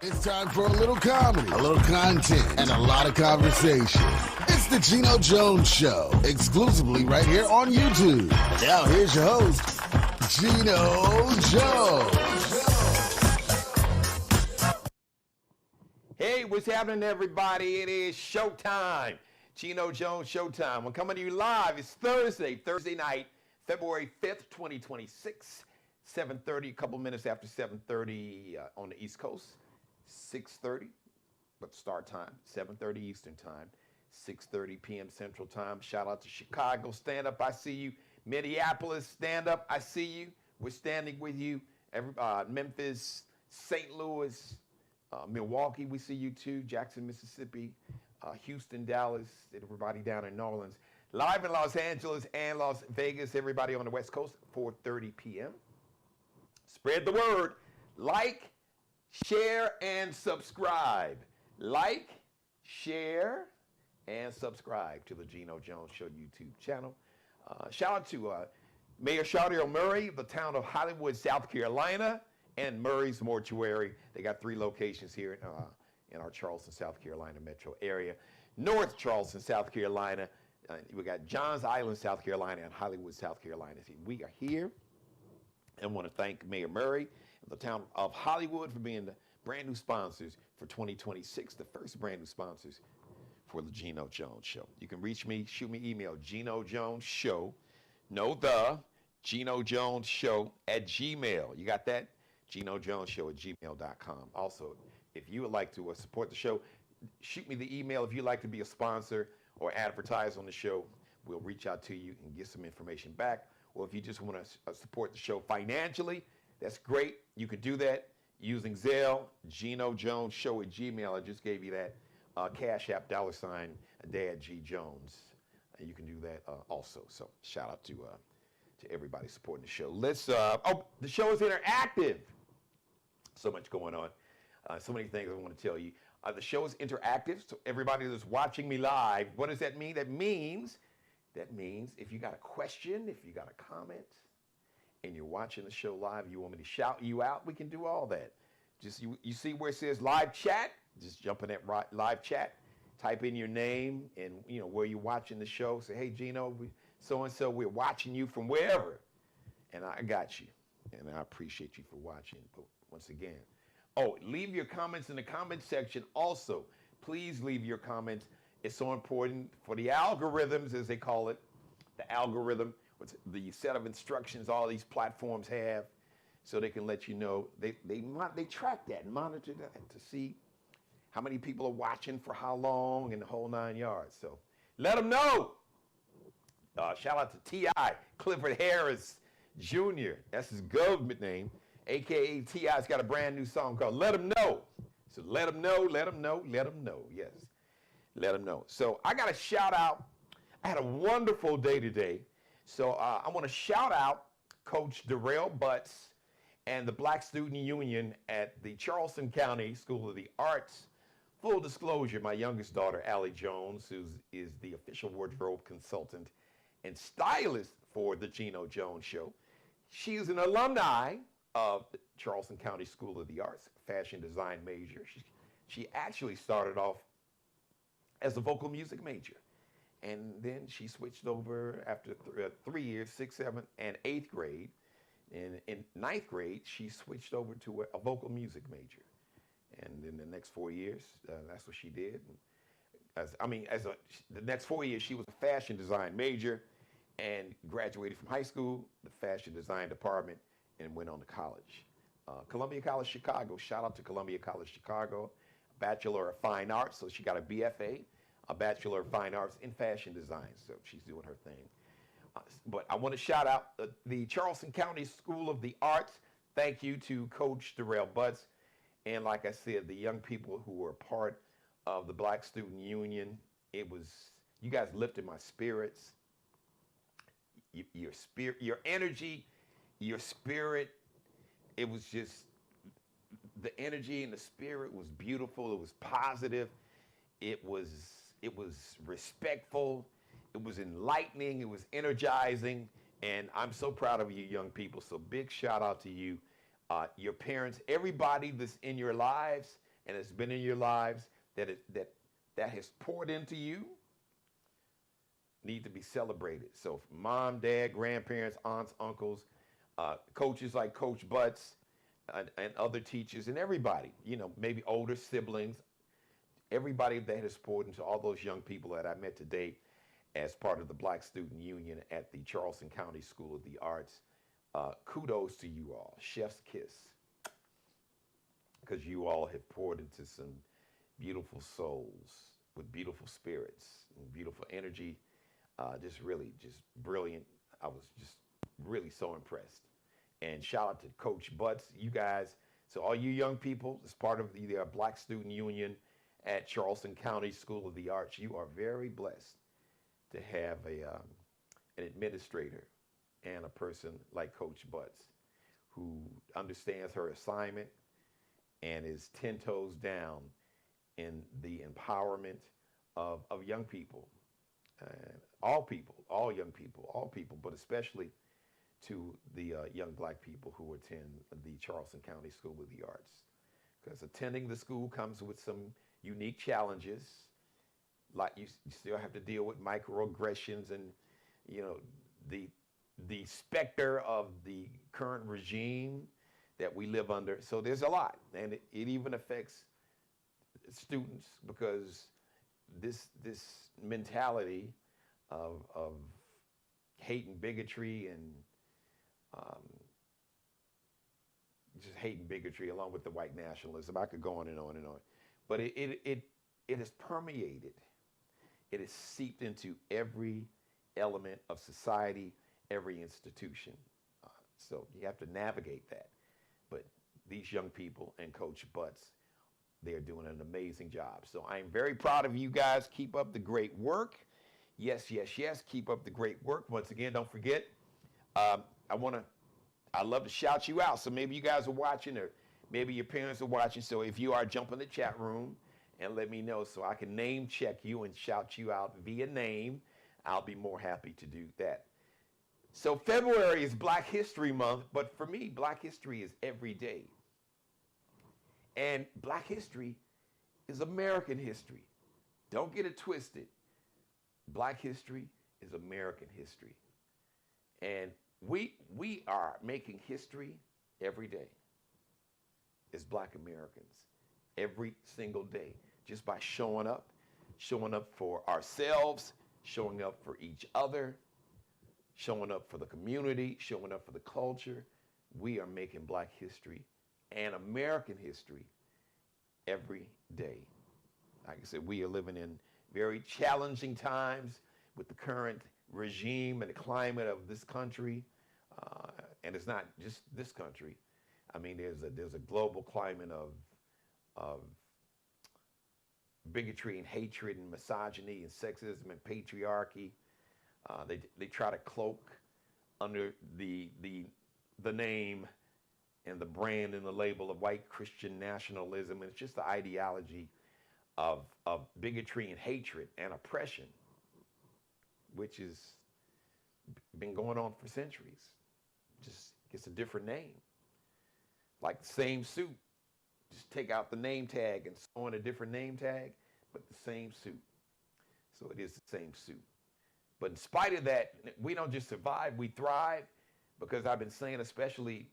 It's time for a little comedy, a little content, and a lot of conversation. It's the Geno Jones Show, exclusively right here on YouTube. And now here's your host, Geno Jones. Hey, what's happening, everybody? It is showtime. Geno Jones Showtime. We're coming to you live. It's Thursday night, February 5th, 2026, 7:30, a couple minutes after 7:30 on the East Coast, 6:30, but start time, 7:30 Eastern Time, 6:30 p.m. Central Time. Shout out to Chicago, stand up, I see you. Minneapolis, stand up, I see you. We're standing with you. Memphis, St. Louis, Milwaukee, we see you too. Jackson, Mississippi, Houston, Dallas, everybody down in New Orleans. Live in Los Angeles and Las Vegas, everybody on the West Coast, 4:30 p.m. Spread the word. Like, share, and subscribe. Like, share, and subscribe to the Geno Jones Show YouTube channel. Shout out to Mayor Shawty Murray, the town of Hollywood, South Carolina, and Murray's Mortuary. They got 3 locations here in our Charleston, South Carolina metro area. North Charleston, South Carolina. We got Johns Island, South Carolina, and Hollywood, South Carolina. See, we are here and want to thank Mayor Murray and the town of Hollywood for being the brand new sponsors for 2026, the first brand new sponsors for the Geno Jones Show. You can reach me, shoot me email, Geno Jones Show, Geno Jones Show at Gmail. You got that? Geno Jones Show at gmail.com. Also, if you would like to support the show, shoot me the email. If you'd like to be a sponsor or advertise on the show, we'll reach out to you and get some information back. Or if you just want to support the show financially, that's great. You can do that using Zelle, Geno Jones Show at Gmail. I just gave you that Cash App $ Dad G Jones. You can do that also. So shout out to everybody supporting the show. Let's. The show is interactive. So much going on. So many things I want to tell you. The show is interactive. So everybody that's watching me live, what does that mean? That means if you got a question, if you got a comment, and you're watching the show live, you want me to shout you out, we can do all that. Just you see where it says live chat, just jump in that live chat, type in your name and where you're watching the show. Say, hey Geno, so-and-so, we're watching you from wherever. And I got you. And I appreciate you for watching. But once again, leave your comments in the comment section also. Please leave your comments. It's so important for the algorithms, as they call it, the algorithm, the set of instructions all these platforms have, so they can let you know. They track that and monitor that to see how many people are watching for how long and the whole 9 yards. So let them know. Shout out to T.I. Clifford Harris Jr. That's his government name, a.k.a. T.I.'s got a brand new song called Let 'Em Know. So let them know, let them know, let them know. Yes. Let them know. So I got to shout out. I had a wonderful day today. So I want to shout out Coach Darrell Butts and the Black Student Union at the Charleston County School of the Arts. Full disclosure, my youngest daughter, Allie Jones, who is the official wardrobe consultant and stylist for the Geno Jones Show. She is an alumni of the Charleston County School of the Arts, fashion design major. She actually started off as a vocal music major. And then she switched over after 3 years, 6th, 7th, and 8th grade. And in 9th grade, she switched over to a vocal music major. And in the next 4 years, that's what she did. The next 4 years, she was a fashion design major and graduated from high school, the fashion design department, and went on to college. Columbia College Chicago, shout out to Columbia College Chicago. Bachelor of Fine Arts, so she got a BFA, a Bachelor of Fine Arts in Fashion Design, so she's doing her thing. But I want to shout out the Charleston County School of the Arts. Thank you to Coach Darrell Butts, and like I said, the young people who were part of the Black Student Union. You guys lifted my spirits. Your spirit, your energy, your spirit, it was just, the energy and the spirit was beautiful. It was positive. It was respectful. It was enlightening. It was energizing. And I'm so proud of you young people. So big shout out to you, your parents, everybody that's in your lives and it's been in your lives that has poured into you need to be celebrated. So mom, dad, grandparents, aunts, uncles, coaches like Coach Butts, and other teachers, and everybody, maybe older siblings, everybody that has poured into all those young people that I met today as part of the Black Student Union at the Charleston County School of the Arts. Kudos to you all. Chef's kiss. Because you all have poured into some beautiful souls with beautiful spirits and beautiful energy. Just brilliant. I was just really so impressed. And shout out to Coach Butts, you guys. So all you young people, as part of the Black Student Union at Charleston County School of the Arts, you are very blessed to have an administrator and a person like Coach Butts who understands her assignment and is 10 toes down in the empowerment of young people. All young people, but especially to the young Black people who attend the Charleston County School of the Arts. Because attending the school comes with some unique challenges, like you still have to deal with microaggressions and, the specter of the current regime that we live under. So there's a lot, and it even affects students because this mentality of hate and bigotry and just hate and bigotry along with the white nationalism. I could go on and on and on. But it has permeated. It has seeped into every element of society, every institution. So you have to navigate that. But these young people and Coach Butts, they're doing an amazing job. So I'm very proud of you guys. Keep up the great work. Yes, yes, yes. Keep up the great work. Once again, don't forget, I love to shout you out. So maybe you guys are watching, or maybe your parents are watching. So if you are, jump in the chat room and let me know so I can name check you and shout you out via name. I'll be more happy to do that. So February is Black History Month, but for me, Black history is every day. And Black history is American history. Don't get it twisted. Black history is American history. And we are making history every day as Black Americans, every single day, just by showing up for ourselves, showing up for each other, showing up for the community, showing up for the culture. We are making Black history and American history every day. Like I said, we are living in very challenging times with the current regime and the climate of this country. And it's not just this country. I mean, there's a global climate of bigotry and hatred and misogyny and sexism and patriarchy. They try to cloak under the name and the brand and the label of white Christian nationalism. And it's just the ideology of bigotry and hatred and oppression, which has been going on for centuries. Just gets a different name. Like the same suit. Just take out the name tag and sew in a different name tag, but the same suit. So it is the same suit. But in spite of that, we don't just survive, we thrive, because I've been saying, especially,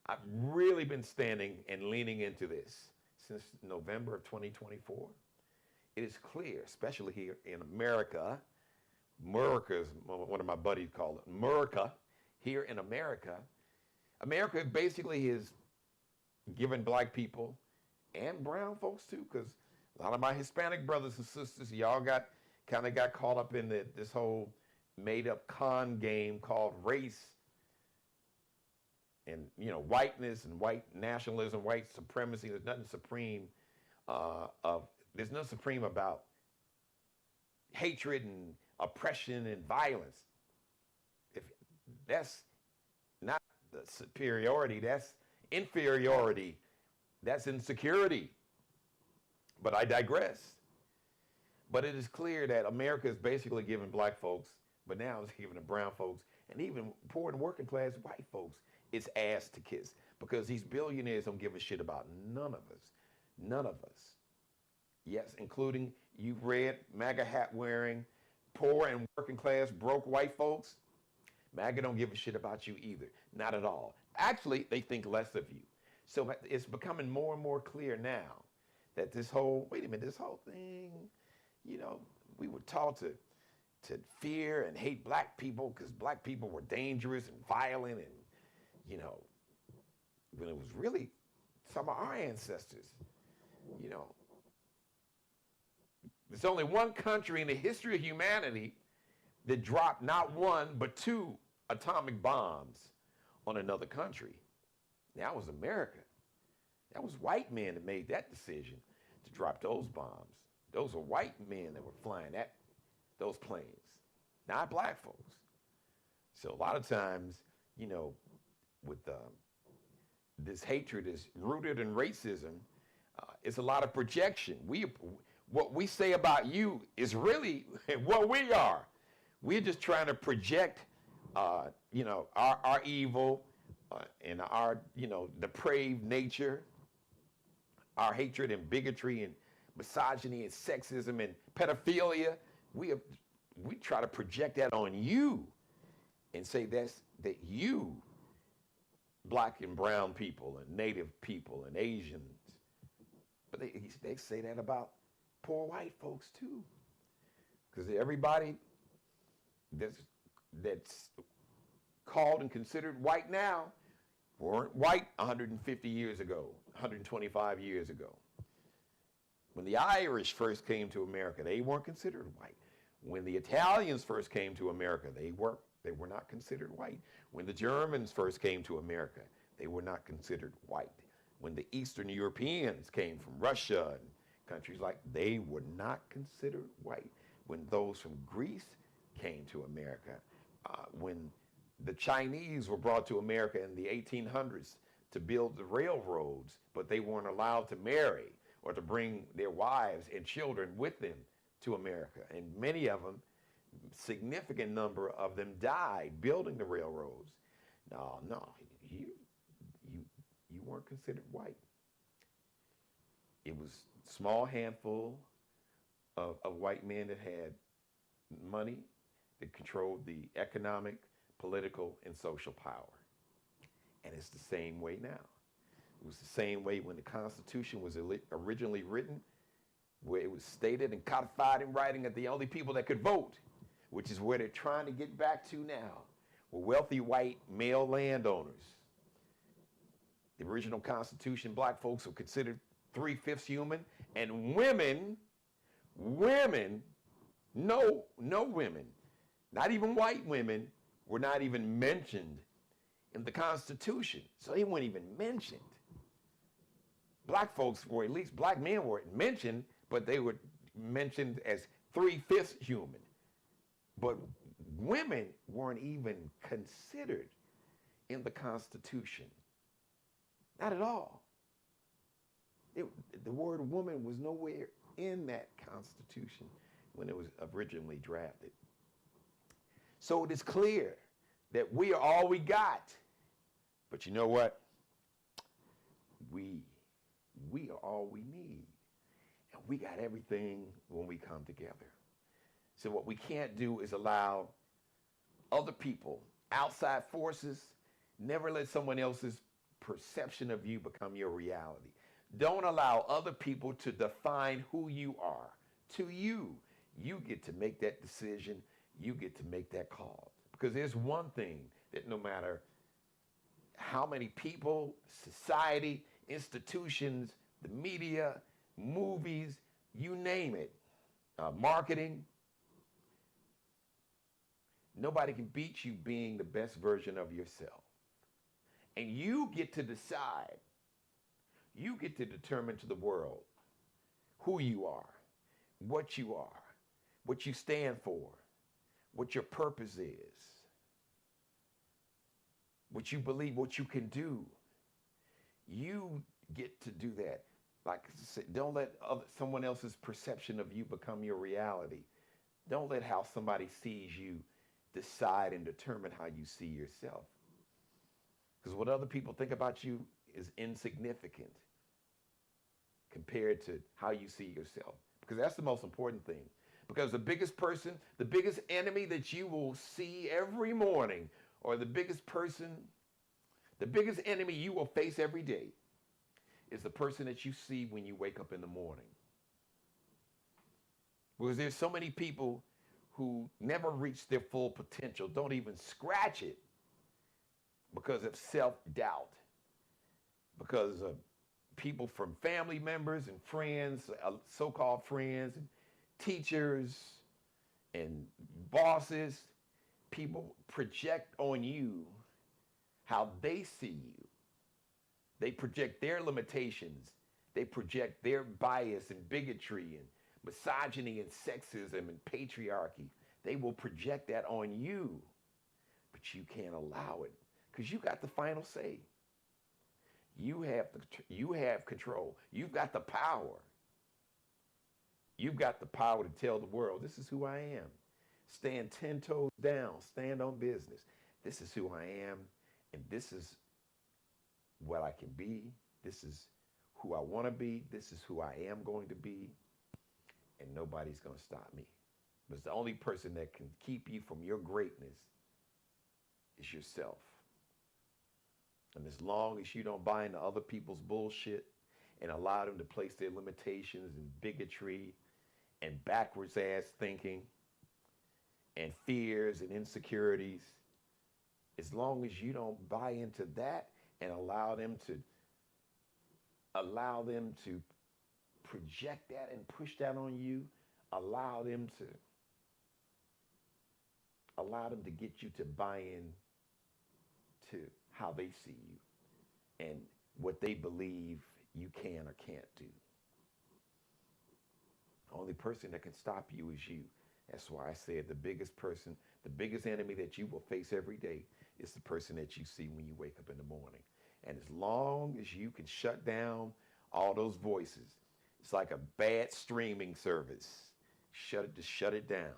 I've really been standing and leaning into this since November of 2024. It is clear, especially here in America, America is one of my buddies called it, America, here in America. America basically has given Black people and brown folks too, because a lot of my Hispanic brothers and sisters, y'all got caught up in this whole made-up con game called race and, whiteness and white nationalism, white supremacy. There's nothing supreme there's nothing supreme about hatred and oppression and violence. If that's not the superiority, that's inferiority, that's insecurity. But I digress. But it is clear that America is basically giving Black folks, but now it's giving the brown folks, and even poor and working class white folks, its ass to kiss. Because these billionaires don't give a shit about none of us. None of us. Yes, including you red, MAGA hat wearing, poor and working class, broke white folks. MAGA don't give a shit about you either. Not at all. Actually, they think less of you. So it's becoming more and more clear now that this whole, wait a minute, this whole thing, you know, we were taught to fear and hate black people because black people were dangerous and violent and, you know, when it was really some of our ancestors, you know. There's only one country in the history of humanity that dropped not one, but two atomic bombs on another country. That was America. That was white men that made that decision to drop those bombs. Those were white men that were flying those planes, not black folks. So a lot of times, you know, with this hatred is rooted in racism. It's a lot of projection. What we say about you is really what we are. We're just trying to project, you know, our evil and our, you know, depraved nature, our hatred and bigotry and misogyny and sexism and pedophilia. We try to project that on you and say that you, black and brown people and native people and Asians, but they say that about poor white folks too, because everybody that's called and considered white now weren't white 150 years ago, 125 years ago. When the Irish first came to America, they weren't considered white. When the Italians first came to America, they were not considered white. When the Germans first came to America, they were not considered white. When the Eastern Europeans came from Russia and countries like, they were not considered white. When those from Greece came to America, when the Chinese were brought to America in the 1800s to build the railroads, but they weren't allowed to marry or to bring their wives and children with them to America. And many of them, significant number of them, died building the railroads. No, you weren't considered white. It was a small handful of white men that had money, that controlled the economic, political, and social power. And it's the same way now. It was the same way when the Constitution was originally written, where it was stated and codified in writing that the only people that could vote, which is where they're trying to get back to now, were wealthy white male landowners. The original Constitution, black folks were considered 3/5 human, and women, no women, not even white women, were not even mentioned in the Constitution. So they weren't even mentioned. Black folks were, at least black men were mentioned, but they were mentioned as 3/5 human. But women weren't even considered in the Constitution. Not at all. The word woman was nowhere in that Constitution when it was originally drafted. So it is clear that we are all we got. But you know what? We are all we need. And we got everything when we come together. So what we can't do is allow other people, outside forces, never let someone else's perception of you become your reality. Don't allow other people to define who you are. To you, you get to make that decision. You get to make that call. Because there's one thing that no matter how many people, society, institutions, the media, movies, you name it, marketing, nobody can beat you being the best version of yourself. And you get to decide, you get to determine to the world who you are, what you stand for, what your purpose is, what you believe, what you can do. You get to do that. Like I said, don't let someone else's perception of you become your reality. Don't let how somebody sees you decide and determine how you see yourself. Because what other people think about you is insignificant. compared to how you see yourself. Because that's the most important thing. Because the biggest person, the biggest enemy that you will see every morning, or the biggest person, the biggest enemy you will face every day is the person that you see when you wake up in the morning. Because there's so many people who never reach their full potential, don't even scratch it because of self-doubt, because of people from family members and friends, so-called friends, and teachers and bosses. People project on you how they see you. They project their limitations. They project their bias and bigotry and misogyny and sexism and patriarchy. They will project that on you, but you can't allow it because you got the final say. You have control. You've got the power. You've got the power to tell the world, this is who I am. Stand 10 toes down. Stand on business. This is who I am, and this is what I can be. This is who I want to be. This is who I am going to be, and nobody's going to stop me. Because the only person that can keep you from your greatness is yourself. And as long as you don't buy into other people's bullshit and allow them to place their limitations and bigotry and backwards ass thinking and fears and insecurities, as long as you don't buy into that and allow them to project that and push that on you, allow them to get you to buy in to how they see you and what they believe you can or can't do. The only person that can stop you is you. That's why I said the biggest person, the biggest enemy that you will face every day is the person that you see when you wake up in the morning. And as long as you can shut down all those voices, it's like a bad streaming service. Shut it down.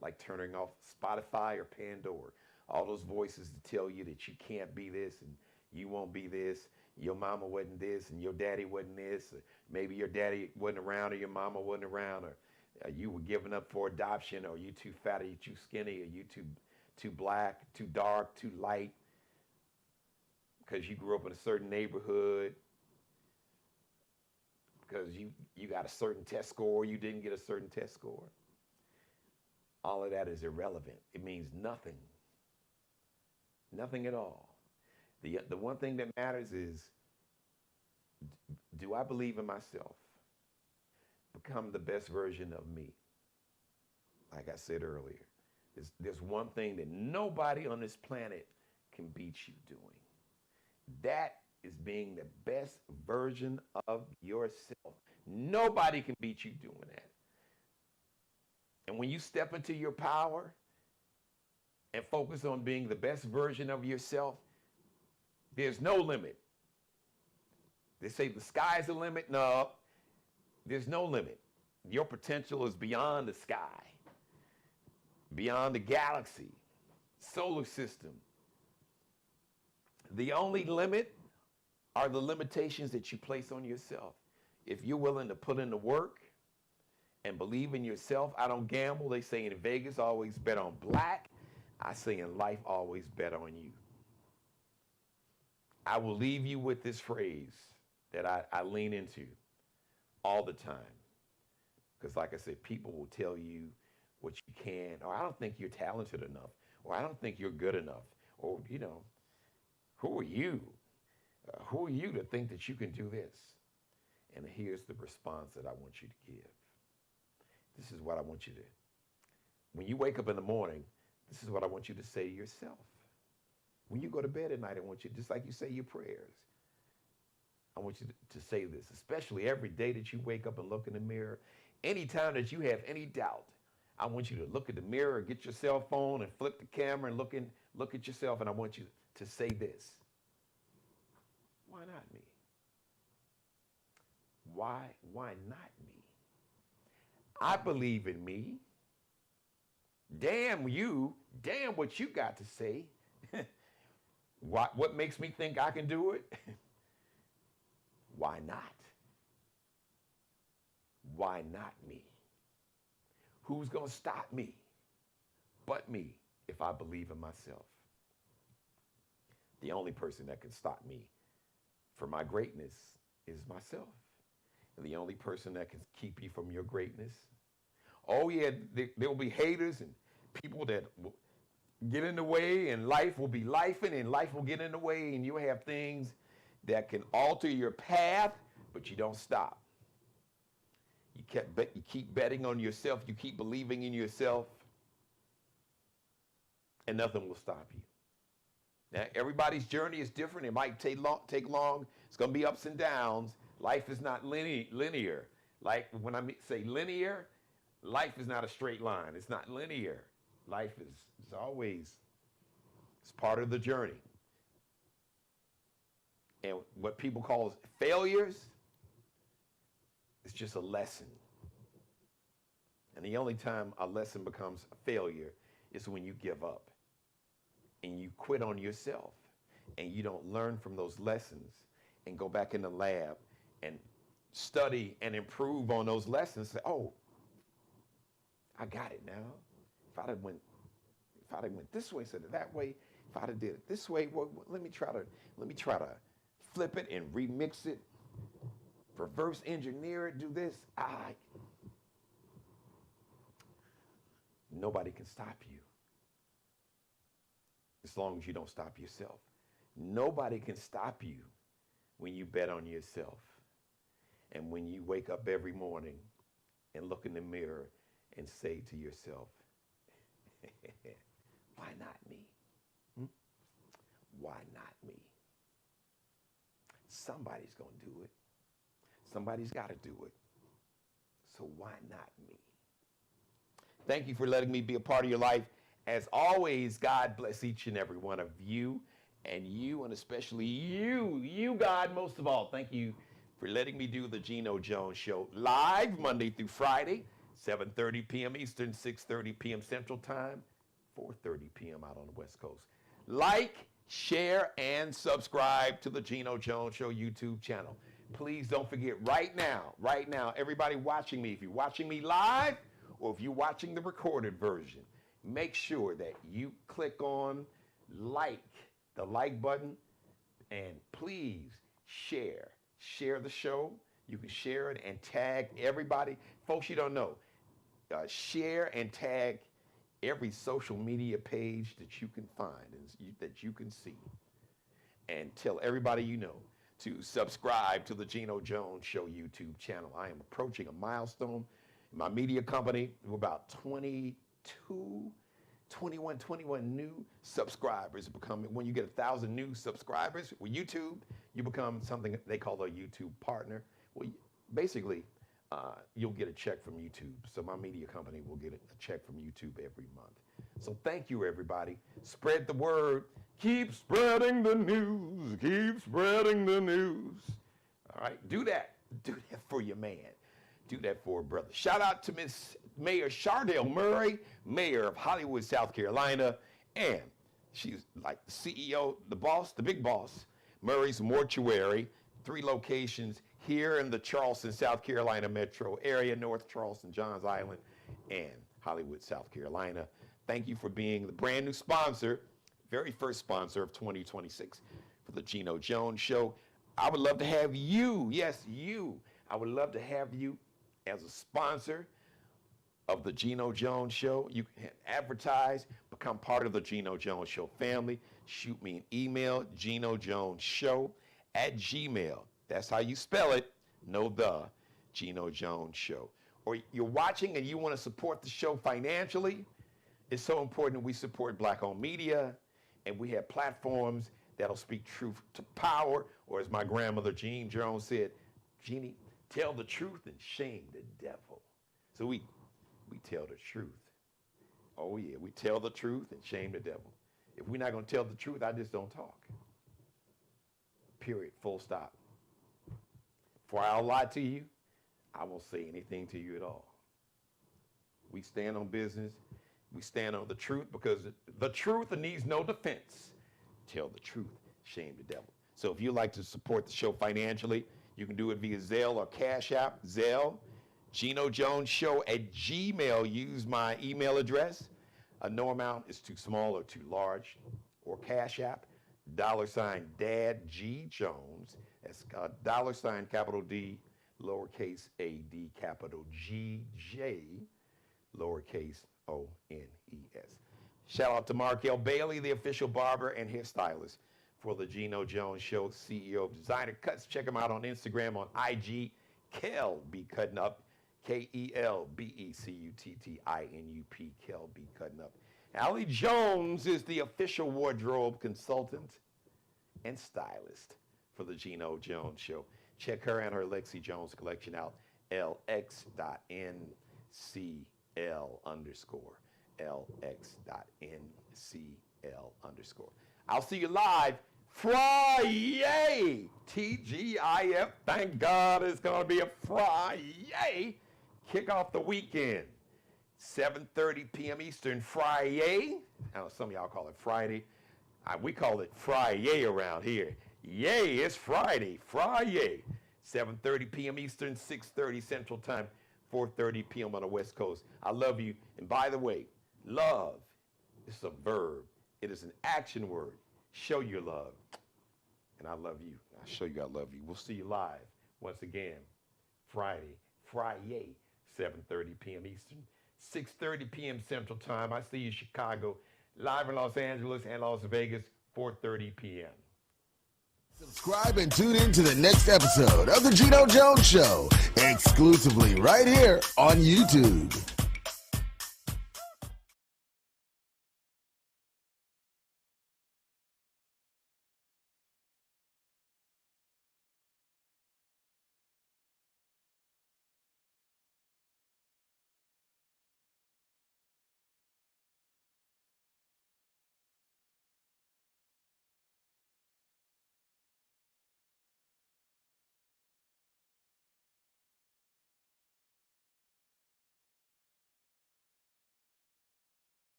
Like turning off Spotify or Pandora. All those voices to tell you that you can't be this and you won't be this. Your mama wasn't this and your daddy wasn't this. Or maybe your daddy wasn't around or your mama wasn't around, or you were given up for adoption, or you too fat, or you too skinny, or you too black, too dark, too light, because you grew up in a certain neighborhood, because you got a certain test score, you didn't get a certain test score. All of that is irrelevant. It means nothing. Nothing at all. The one thing that matters is, do I believe in myself? Become the best version of me. Like I said earlier, there's one thing that nobody on this planet can beat you doing. That is being the best version of yourself. Nobody can beat you doing that. And when you step into your power and focus on being the best version of yourself, there's no limit. They say the sky's the limit. No, there's no limit. Your potential is beyond the sky, beyond the galaxy, solar system. The only limit are the limitations that you place on yourself. If you're willing to put in the work and believe in yourself, I don't gamble. They say in Vegas, always bet on black. I say in life, always bet on you. I will leave you with this phrase that I lean into all the time. Because like I said, people will tell you what you can, or I don't think you're talented enough, or I don't think you're good enough, or, who are you? Who are you to think that you can do this? And here's the response that I want you to give. This is what I want you to, when you wake up in the morning, this is what I want you to say to yourself. When you go to bed at night, I want you, just like you say your prayers, I want you to say this, especially every day that you wake up and look in the mirror. Anytime that you have any doubt, I want you to look at the mirror, get your cell phone and flip the camera and look at yourself, and I want you to say this. Why not me? Why not me? I believe in me. Damn you, damn what you got to say. What makes me think I can do it? Why not? Why not me? Who's going to stop me but me if I believe in myself? The only person that can stop me from my greatness is myself. And the only person that can keep you from your greatness. Oh yeah, there will be haters and people that will get in the way, and life will be lifing, and life will get in the way, and you have things that can alter your path, but you don't stop. You keep betting on yourself, you keep believing in yourself, and nothing will stop you. Now, everybody's journey is different. It might take long. It's going to be ups and downs. Life is not linear. Like when I say linear, life is not a straight line. It's not linear. Life is always, it's part of the journey. And what people call failures, it's just a lesson. And the only time a lesson becomes a failure is when you give up and you quit on yourself and you don't learn from those lessons and go back in the lab and study and improve on those lessons. Say, oh, I got it now. If I'd have went this way instead of that way, if I'd have did it this way, well, let me try to flip it and remix it, reverse engineer it, do this. Nobody can stop you as long as you don't stop yourself. Nobody can stop you when you bet on yourself and when you wake up every morning and look in the mirror and say to yourself, why not me? Why not me? Somebody's going to do it. Somebody's got to do it. So why not me? Thank you for letting me be a part of your life. As always, God bless each and every one of you, and especially you, God, most of all. Thank you for letting me do the Geno Jones Show live Monday through Friday, 7:30 p.m. Eastern, 6:30 p.m. Central Time, 4:30 p.m. out on the West Coast. Like, share, and subscribe to the Geno Jones Show YouTube channel. Please don't forget right now, everybody watching me, if you're watching me live or if you're watching the recorded version, make sure that you click on the like button, and please share the show. You can share it and tag everybody. Folks you don't know, share and tag every social media page that you can find and that you can see. And tell everybody you know to subscribe to the Geno Jones Show YouTube channel. I am approaching a milestone in my media company. We're about 21 new subscribers. When you get 1,000 new subscribers with YouTube, you become something they call a YouTube partner. Well, basically, you'll get a check from YouTube. So my media company will get a check from YouTube every month. So thank you, everybody. Spread the word. Keep spreading the news. Keep spreading the news. All right, do that. Do that for your man. Do that for a brother. Shout out to Miss Mayor Chardell Murray, mayor of Hollywood, South Carolina, and she's like the CEO, the boss, the big boss, Murray's Mortuary, 3 locations here in the Charleston, South Carolina metro area, North Charleston, Johns Island, and Hollywood, South Carolina. Thank you for being the brand new sponsor, very first sponsor of 2026 for the Geno Jones Show. I would love to have you, yes, you. I would love to have you as a sponsor of the Geno Jones Show. You can advertise, become part of the Geno Jones Show family. Shoot me an email, genojoneshow@gmail. That's how you spell it. No the, Geno Jones Show. Or you're watching and you want to support the show financially. It's so important we support Black-owned media, and we have platforms that'll speak truth to power, or as my grandmother Jean Jones said, Jeannie, tell the truth and shame the devil. So we tell the truth. Oh yeah, we tell the truth and shame the devil. If we're not going to tell the truth, I just don't talk. Period. Full stop. Before I'll lie to you, I won't say anything to you at all. We stand on business. We stand on the truth because the truth needs no defense. Tell the truth, shame the devil. So if you'd like to support the show financially, you can do it via Zelle or Cash App. Zelle, Geno Jones Show at Gmail. Use my email address. No amount is too small or too large. Or Cash App, $Dad G Jones. That's $ capital D, lowercase a d, capital G J, lowercase O-N-E-S. Shout out to Markel Bailey, the official barber and hairstylist for the Geno Jones Show, CEO of Designer Cuts. Check him out on Instagram, on IG, Kel B Cutting Up, KELBECUTTINUP, Kel B Cutting Up. Allie Jones is the official wardrobe consultant and stylist for the Geno Jones Show. Check her and her Lexi Jones collection out, LX.NCL_. LX.NCL_. I'll see you live Friday. TGIF. Thank God it's going to be a Friday. Kick off the weekend. 7:30 p.m. Eastern, Friday. I know some of y'all call it Friday. We call it Friday around here. Yay, it's Friday. Friday. 7:30 p.m. Eastern, 6:30 Central Time, 4:30 p.m. on the West Coast. I love you. And by the way, love is a verb. It is an action word. Show your love. And I love you. I'll show you I love you. We'll see you live once again Friday, 7:30 p.m. Eastern, 6:30 p.m. Central Time. I see you Chicago, live in Los Angeles and Las Vegas, 4:30 p.m. Subscribe and tune in to the next episode of The Geno Jones Show, exclusively right here on YouTube.